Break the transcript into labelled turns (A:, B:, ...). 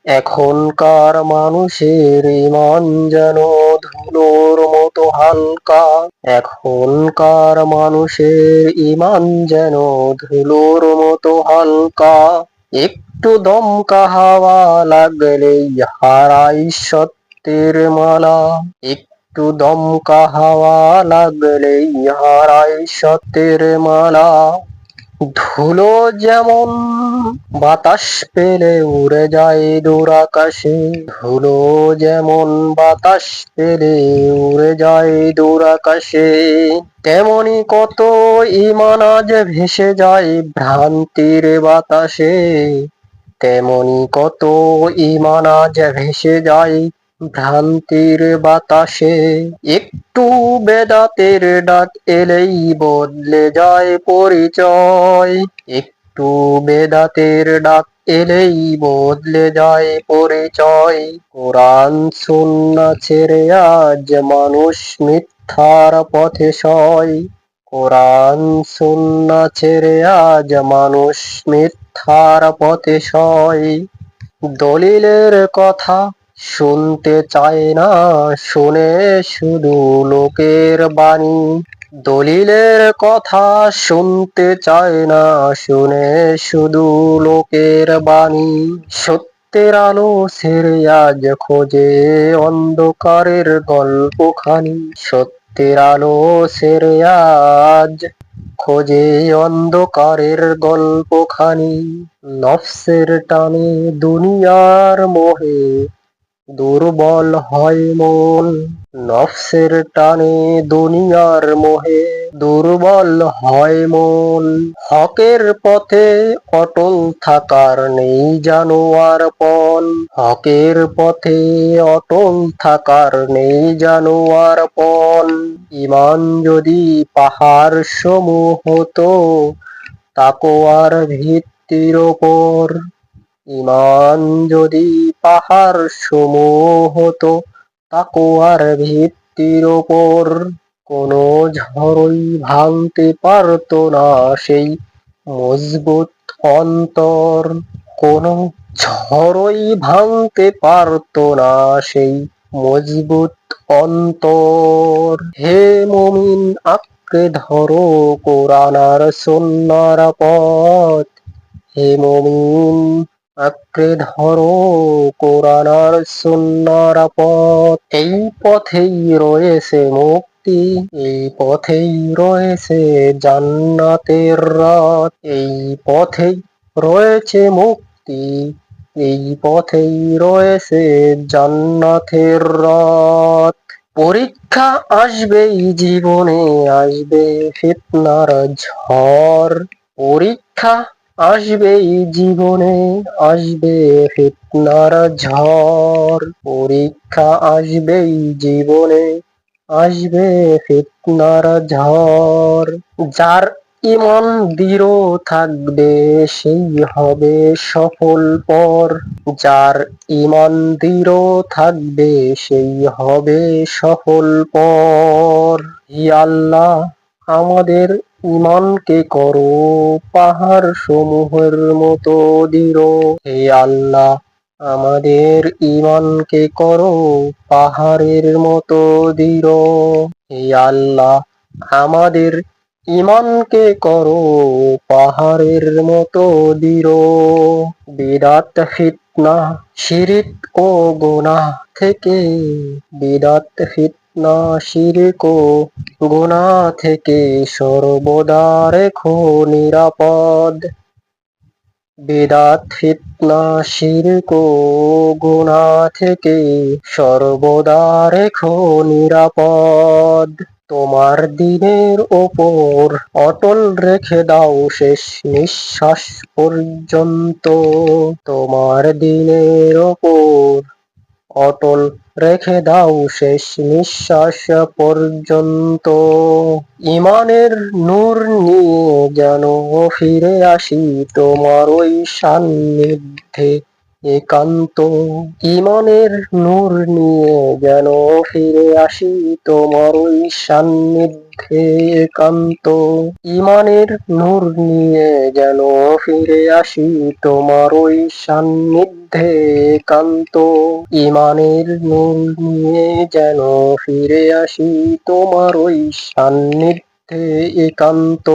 A: এখনকার মানুষের ইমান যেন ধুলোর মতো হালকা। এখনকার মানুষের ইমান যেন ধুলোর মতো হালকা। একটু দমকা হাওয়া লাগলেই হারাই সত্যের মালা। একটু দমকা হাওয়া লাগলেই হারাই সত্যের মালা। ধুলো যেমন বাতাস পেলে উড়ে যায় দূর আকাশে। ধুলো যেমন বাতাস পেলে উড়ে যায় দূর আকাশে। তেমনি কত ঈমান আজ ভেসে যায় ভ্রান্তির বাতাসে। তেমনি কত ঈমান আজ ভেসে যায় ভ্রান্তির বাতাসে। একটু বেদাতের ডাক এলেই বদলে যায় পরিচয়। একটু বেদাতের ডাক এলেই বদলে যায় পরিচয়। কোরআন সুন্নাহ ছেড়ে আজ মানুষ মিথ্যার পথে সয়। কোরআন সুন্নাহ ছেড়ে আজ মানুষ মিথ্যার পথে সয়। দলিলের কথা শুনতে চায় না, শুনে শুধু লোকের বাণী। দলিলের কথা শুনতে চায় না, শুনে শুধু লোকের বাণী। সত্যের আলো ছেড়ে আজ খোঁজে অন্ধকারের গল্পখানি। সত্যের আলো ছেড়ে আজ খোঁজে অন্ধকারের গল্পখানি। নফসের টানে দুনিয়ার মোহে দুর্বল হয় মন। নফসের টানে দুনিয়ার মোহে দুর্বল হয় মন। হকের পথে অটল থাকার নেই জানো আর পণ। হকের পথে অটল থাকার নেই জানো আর পণ। ঈমান যদি পাহাড় সমূহ হতো তাকওয়ার ভিত্তির ওপর। ঈমান যদি পাহাড় সমূহ হতো তাকওয়ার ভিত্তির ওপর। কোনো ঝড়ই ভাঙতে পারতো না সেই মজবুত অন্তর। কোনো ঝড়ই ভাঙতে পারতো না সেই মজবুত অন্তর। হে মুমিন আঁকড়ে ধরো কোরআন আর সুন্নাহর পথ। হে মুমিন আঁকড়ে ধরো কোরআন আর সুন্নাহর পথ। এই পথেই রয়েছে মুক্তি, এই পথেই রয়েছে জান্নাতের রাত। এই পথেই রয়েছে মুক্তি, এই পথেই রয়েছে জান্নাতের রাত। পরীক্ষা আসবেই জীবনে, আসবে ফিতনার ঝড়। পরীক্ষা আসবেই জীবনে, আসবে ফিতনার ঝড়। পরীক্ষা আসবেই জীবনে, আসবে ফিতনার ঝড়। যার ঈমান দৃঢ় থাকবে সেই হবে সফল পর। যার ঈমান দৃঢ় থাকবে সেই হবে সফল পর। হে আল্লাহ, আমাদের ঈমানকে করো পাহাড় সমূহের মতো দৃঢ়। হে আল্লাহ, আমাদের ঈমানকে করো পাহাড়ের মতো দৃঢ়। হে আল্লাহ, আমাদের ঈমানকে করো পাহাড়ের মতো দৃঢ়। বিদআত ফিতনা শিরক ও গুনাহ থেকে, বিদআত ফিতনা শিরক ও গুনাহ থেকে সর্বদা রেখো নিরাপদ। বিদআত ফিতনা শিরক ও গুনাহ থেকে সর্বদা রেখো নিরাপদ। তোমার দ্বীনের ওপর অটল রেখে দাও শেষ নিঃশ্বাস পর্যন্ত। তোমার দ্বীনের ওপর অটল রেখে দাও শেষ নিঃশ্বাস পর্যন্ত। ঈমানের নূর নিয়ে যেন ফিরে আসি তোমার ওই সান্নিধ্যে একান্ত। ঈমানের নূর নিয়ে যেন ফিরে আসি তোমার ওই সান্নিধ্যে সান্নিধ্যে একান্ত। ইমানের নূর নিয়ে যেন ফিরে আসি তোমার ওই সান্নিধ্যে একান্ত। ইমানের নূর নিয়ে যেন ফিরে আসি তোমার ওই সান্নিধ্যে একান্ত।